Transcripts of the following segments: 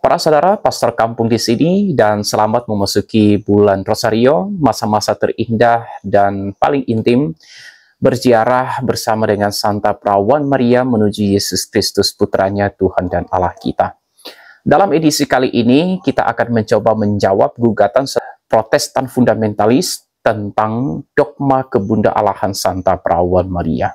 Para saudara, Pastor Kampung di sini, dan selamat memasuki bulan Rosario, masa-masa terindah dan paling intim, berziarah bersama dengan Santa Perawan Maria menuju Yesus Kristus Putranya, Tuhan dan Allah kita. Dalam edisi kali ini, kita akan mencoba menjawab gugatan Protestan fundamentalis tentang dogma kebunda Allahan Santa Perawan Maria.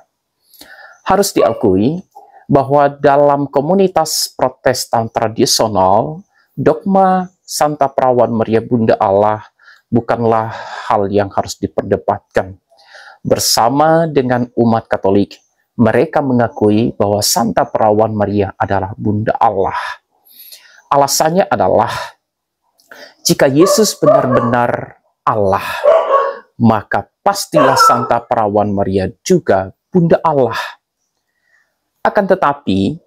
Harus diakui bahwa dalam komunitas Protestan tradisional, dogma Santa Perawan Maria Bunda Allah bukanlah hal yang harus diperdebatkan. Bersama dengan umat Katolik, mereka mengakui bahwa Santa Perawan Maria adalah Bunda Allah. Alasannya adalah, jika Yesus benar-benar Allah, maka pastilah Santa Perawan Maria juga Bunda Allah. Akan tetapi,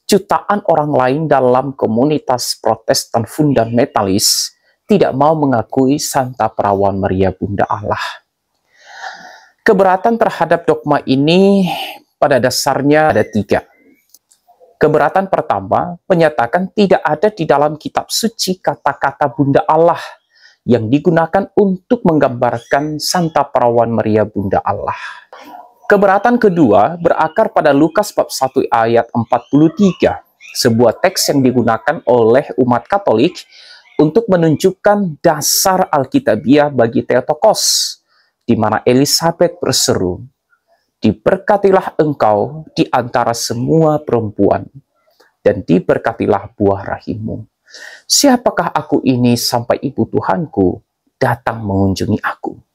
jutaan orang lain dalam komunitas Protestan fundamentalis tidak mau mengakui Santa Perawan Maria Bunda Allah. Keberatan terhadap dogma ini pada dasarnya ada tiga. Keberatan pertama menyatakan tidak ada di dalam kitab suci kata-kata Bunda Allah yang digunakan untuk menggambarkan Santa Perawan Maria Bunda Allah. Keberatan kedua berakar pada Lukas bab 1 ayat 43, sebuah teks yang digunakan oleh umat Katolik untuk menunjukkan dasar Alkitabiah bagi Theotokos, di mana Elisabet berseru, "Diberkatilah engkau di antara semua perempuan, dan diberkatilah buah rahimmu. Siapakah aku ini sampai ibu Tuhanku datang mengunjungi aku?"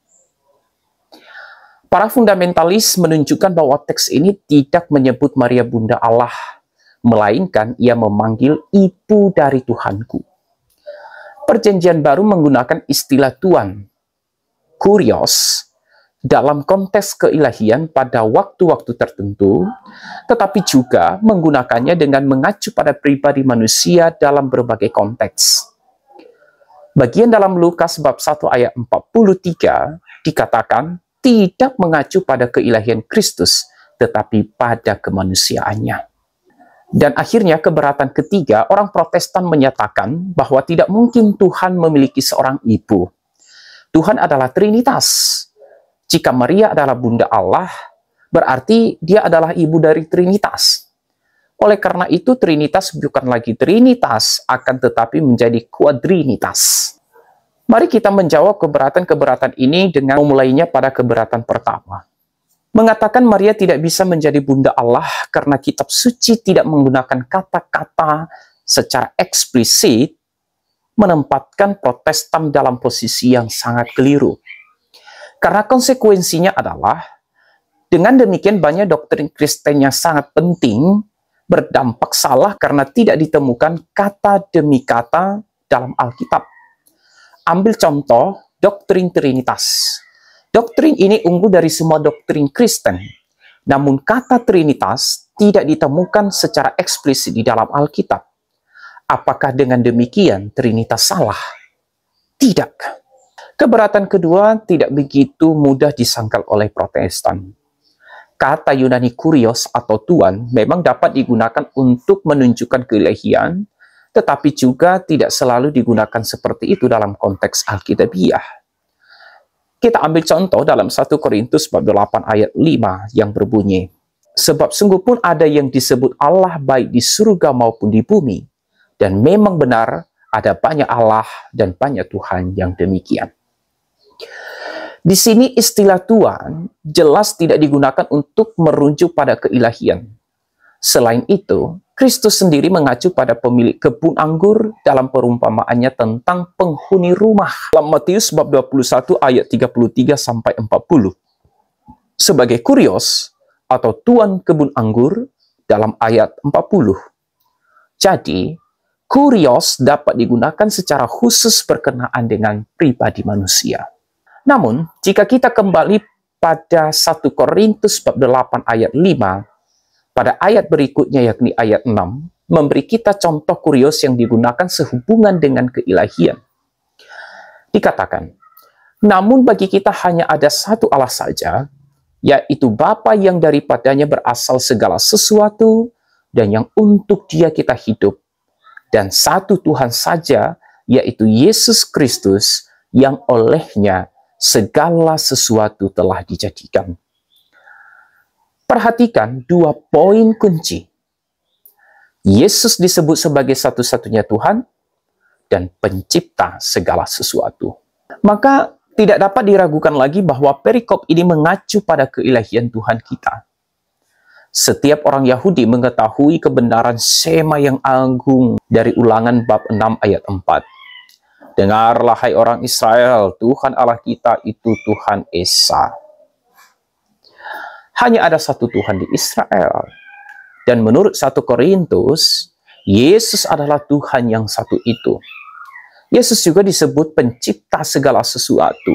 Para fundamentalis menunjukkan bahwa teks ini tidak menyebut Maria Bunda Allah, melainkan ia memanggil ibu dari Tuhanku. Perjanjian Baru menggunakan istilah Tuan, kurios, dalam konteks keilahian pada waktu-waktu tertentu, tetapi juga menggunakannya dengan mengacu pada pribadi manusia dalam berbagai konteks. Bagian dalam Lukas bab 1 ayat 43 dikatakan tidak mengacu pada keilahian Kristus, tetapi pada kemanusiaannya. Dan akhirnya keberatan ketiga, orang Protestan menyatakan bahwa tidak mungkin Tuhan memiliki seorang ibu. Tuhan adalah Trinitas. Jika Maria adalah Bunda Allah, berarti dia adalah ibu dari Trinitas. Oleh karena itu, Trinitas bukan lagi Trinitas, akan tetapi menjadi Quadrinitas. Mari kita menjawab keberatan-keberatan ini dengan memulainya pada keberatan pertama. Mengatakan Maria tidak bisa menjadi Bunda Allah karena kitab suci tidak menggunakan kata-kata secara eksplisit, menempatkan Protestan dalam posisi yang sangat keliru. Karena konsekuensinya adalah, dengan demikian banyak doktrin Kristen yang sangat penting berdampak salah karena tidak ditemukan kata demi kata dalam Alkitab. Ambil contoh doktrin Trinitas. Doktrin ini unggul dari semua doktrin Kristen. Namun kata Trinitas tidak ditemukan secara eksplisit di dalam Alkitab. Apakah dengan demikian Trinitas salah? Tidak. Keberatan kedua tidak begitu mudah disangkal oleh Protestan. Kata Yunani kurios atau Tuan memang dapat digunakan untuk menunjukkan keilahian, tetapi juga tidak selalu digunakan seperti itu dalam konteks Alkitabiah. Kita ambil contoh dalam 1 Korintus 8 ayat 5 yang berbunyi, "Sebab sungguh pun ada yang disebut Allah baik di surga maupun di bumi, dan memang benar ada banyak Allah dan banyak Tuhan yang demikian." Di sini istilah Tuhan jelas tidak digunakan untuk merujuk pada keilahian. Selain itu, Kristus sendiri mengacu pada pemilik kebun anggur dalam perumpamaannya tentang penghuni rumah. Dalam Matius bab 21 ayat 33-40. Sebagai kurios atau tuan kebun anggur dalam ayat 40. Jadi, kurios dapat digunakan secara khusus berkenaan dengan pribadi manusia. Namun, jika kita kembali pada 1 Korintus bab 8 ayat 5, pada ayat berikutnya yakni ayat 6, memberi kita contoh kurios yang digunakan sehubungan dengan keilahian. Dikatakan, "Namun bagi kita hanya ada satu Allah saja, yaitu Bapa yang daripadanya berasal segala sesuatu, dan yang untuk Dia kita hidup, dan satu Tuhan saja, yaitu Yesus Kristus, yang olehnya segala sesuatu telah dijadikan. Perhatikan dua poin kunci. Yesus disebut sebagai satu-satunya Tuhan dan pencipta segala sesuatu. Maka tidak dapat diragukan lagi bahwa perikop ini mengacu pada keilahian Tuhan kita. Setiap orang Yahudi mengetahui kebenaran sema yang agung dari Ulangan bab 6 ayat 4. Dengarlah hai orang Israel, Tuhan Allah kita itu Tuhan Esa. Hanya ada satu Tuhan di Israel. Dan menurut 1 Korintus, Yesus adalah Tuhan yang satu itu. Yesus juga disebut pencipta segala sesuatu.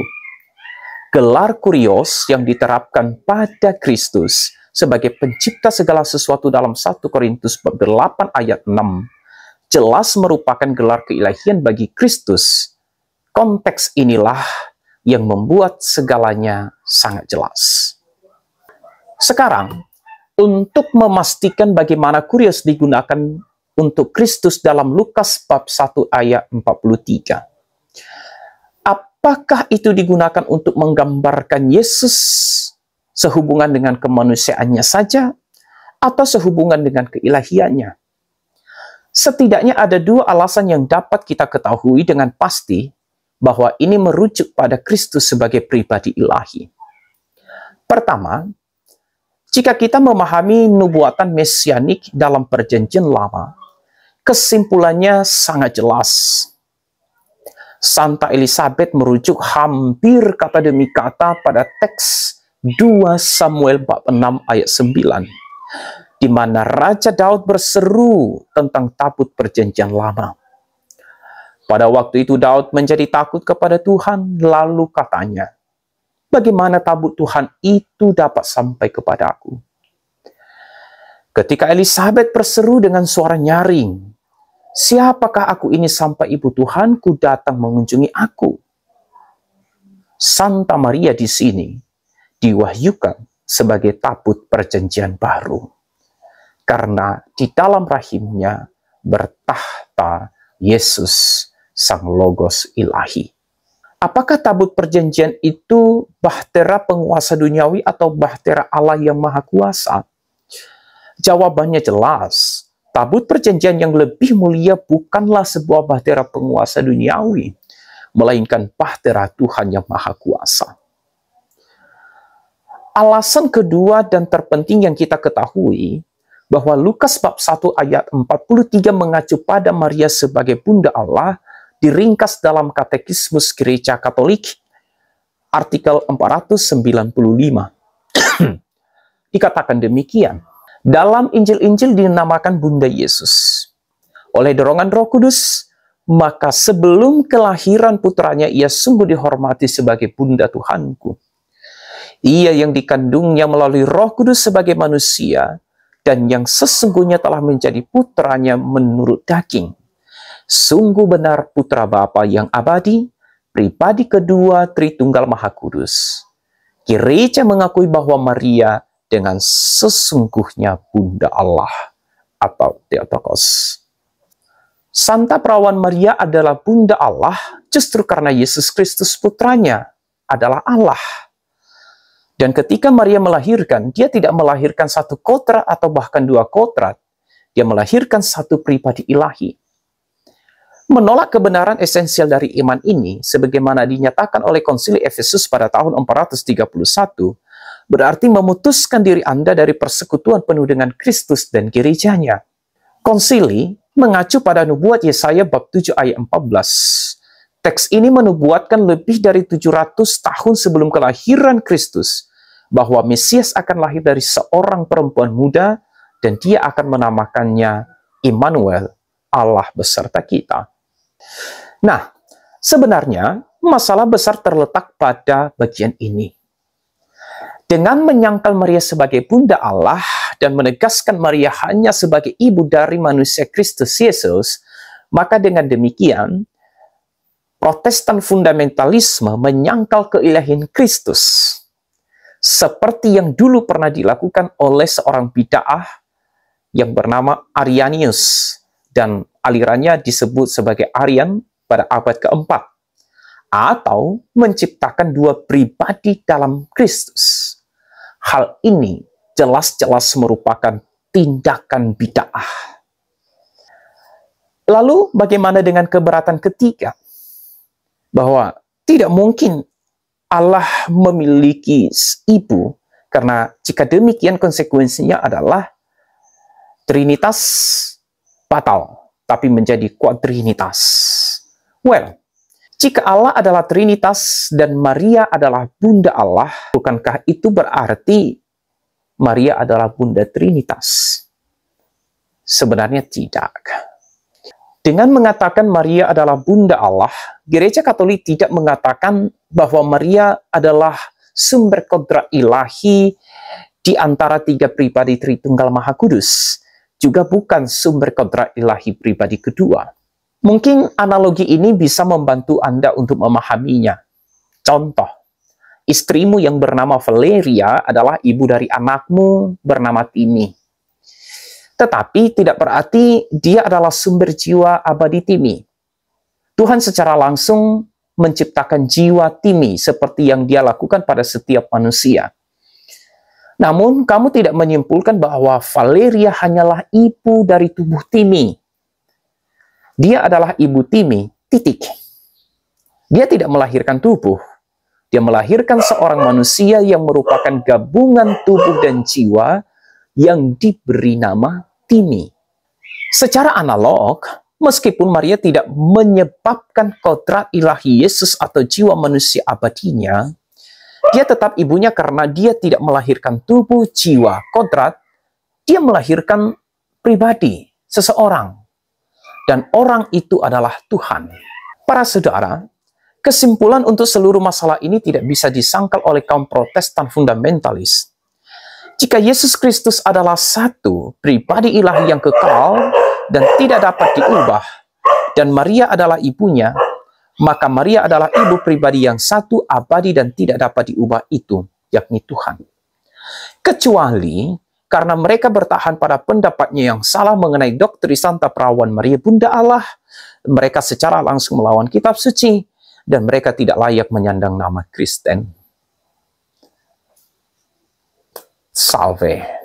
Gelar kurios yang diterapkan pada Kristus sebagai pencipta segala sesuatu dalam 1 Korintus bab 8 ayat 6 jelas merupakan gelar keilahian bagi Kristus. Konteks inilah yang membuat segalanya sangat jelas. Sekarang, untuk memastikan bagaimana kurios digunakan untuk Kristus dalam Lukas bab 1 ayat 43. Apakah itu digunakan untuk menggambarkan Yesus sehubungan dengan kemanusiaannya saja, atau sehubungan dengan keilahiannya? Setidaknya ada dua alasan yang dapat kita ketahui dengan pasti bahwa ini merujuk pada Kristus sebagai pribadi ilahi. Pertama, jika kita memahami nubuatan mesianik dalam Perjanjian Lama, kesimpulannya sangat jelas. Santa Elizabeth merujuk hampir kata demi kata pada teks 2 Samuel bab 6 ayat 9, di mana Raja Daud berseru tentang tabut Perjanjian Lama. Pada waktu itu Daud menjadi takut kepada Tuhan, lalu katanya, bagaimana tabut Tuhan itu dapat sampai kepadaku? Ketika Elizabeth berseru dengan suara nyaring, siapakah aku ini sampai ibu Tuhanku datang mengunjungi aku? Santa Maria di sini diwahyukan sebagai tabut perjanjian baru. Karena di dalam rahimnya bertahta Yesus, Sang Logos Ilahi. Apakah tabut perjanjian itu bahtera penguasa duniawi atau bahtera Allah yang Maha Kuasa? Jawabannya jelas. Tabut perjanjian yang lebih mulia bukanlah sebuah bahtera penguasa duniawi, melainkan bahtera Tuhan yang Maha Kuasa. Alasan kedua dan terpenting yang kita ketahui, bahwa Lukas bab 1 ayat 43 mengacu pada Maria sebagai Bunda Allah, diringkas dalam Katekismus Gereja Katolik, artikel 495. Dikatakan demikian, dalam Injil-Injil dinamakan Bunda Yesus. Oleh dorongan Roh Kudus, maka sebelum kelahiran putranya ia sungguh dihormati sebagai Bunda Tuhanku. Ia yang dikandungnya melalui Roh Kudus sebagai manusia, dan yang sesungguhnya telah menjadi putranya menurut daging. Sungguh benar putra Bapa yang abadi, pribadi kedua Tritunggal Maha Kudus. Gereja mengakui bahwa Maria dengan sesungguhnya Bunda Allah atau Theotokos. Santa Perawan Maria adalah Bunda Allah justru karena Yesus Kristus putranya adalah Allah. Dan ketika Maria melahirkan, dia tidak melahirkan satu kodrat atau bahkan dua kodrat. Dia melahirkan satu pribadi ilahi. Menolak kebenaran esensial dari iman ini, sebagaimana dinyatakan oleh Konsili Efesus pada tahun 431, berarti memutuskan diri Anda dari persekutuan penuh dengan Kristus dan gerejanya. Konsili mengacu pada nubuat Yesaya bab 7 ayat 14. Teks ini menubuatkan lebih dari 700 tahun sebelum kelahiran Kristus, bahwa Mesias akan lahir dari seorang perempuan muda, dan dia akan menamakannya Immanuel, Allah beserta kita. Nah, sebenarnya masalah besar terletak pada bagian ini. Dengan menyangkal Maria sebagai Bunda Allah, dan menegaskan Maria hanya sebagai ibu dari manusia Kristus Yesus, maka dengan demikian, Protestan fundamentalisme menyangkal keilahian Kristus, seperti yang dulu pernah dilakukan oleh seorang bid'ah yang bernama Arianius dan alirannya disebut sebagai Arian pada abad keempat, atau menciptakan dua pribadi dalam Kristus. Hal ini jelas-jelas merupakan tindakan bid'ah. Lalu bagaimana dengan keberatan ketiga? Bahwa tidak mungkin Allah memiliki ibu, karena jika demikian konsekuensinya adalah Trinitas batal, tapi menjadi kuadrinitas. Well, jika Allah adalah Trinitas dan Maria adalah Bunda Allah, bukankah itu berarti Maria adalah Bunda Trinitas? Sebenarnya tidak. Dengan mengatakan Maria adalah Bunda Allah, Gereja Katolik tidak mengatakan bahwa Maria adalah sumber kodrat ilahi di antara tiga pribadi Tritunggal Maha Kudus, juga bukan sumber kodrat ilahi pribadi kedua. Mungkin analogi ini bisa membantu Anda untuk memahaminya. Contoh, istrimu yang bernama Valeria adalah ibu dari anakmu bernama Timmy. Tetapi tidak berarti dia adalah sumber jiwa abadi Timmy. Tuhan secara langsung menciptakan jiwa Timmy seperti yang dia lakukan pada setiap manusia. Namun, kamu tidak menyimpulkan bahwa Valeria hanyalah ibu dari tubuh Timmy. Dia adalah ibu Timmy, titik. Dia tidak melahirkan tubuh. Dia melahirkan seorang manusia yang merupakan gabungan tubuh dan jiwa yang diberi nama Timmy. Secara analog, meskipun Maria tidak menyebabkan kodrat ilahi Yesus atau jiwa manusia abadinya, dia tetap ibunya karena dia tidak melahirkan tubuh, jiwa, kodrat. Dia melahirkan pribadi, seseorang. Dan orang itu adalah Tuhan. Para saudara, kesimpulan untuk seluruh masalah ini tidak bisa disangkal oleh kaum Protestan fundamentalis. Jika Yesus Kristus adalah satu pribadi ilahi yang kekal dan tidak dapat diubah, dan Maria adalah ibunya, maka Maria adalah ibu pribadi yang satu, abadi, dan tidak dapat diubah itu, yakni Tuhan. Kecuali karena mereka bertahan pada pendapatnya yang salah mengenai doktrin Santa Perawan Maria Bunda Allah, mereka secara langsung melawan kitab suci, dan mereka tidak layak menyandang nama Kristen. Salve.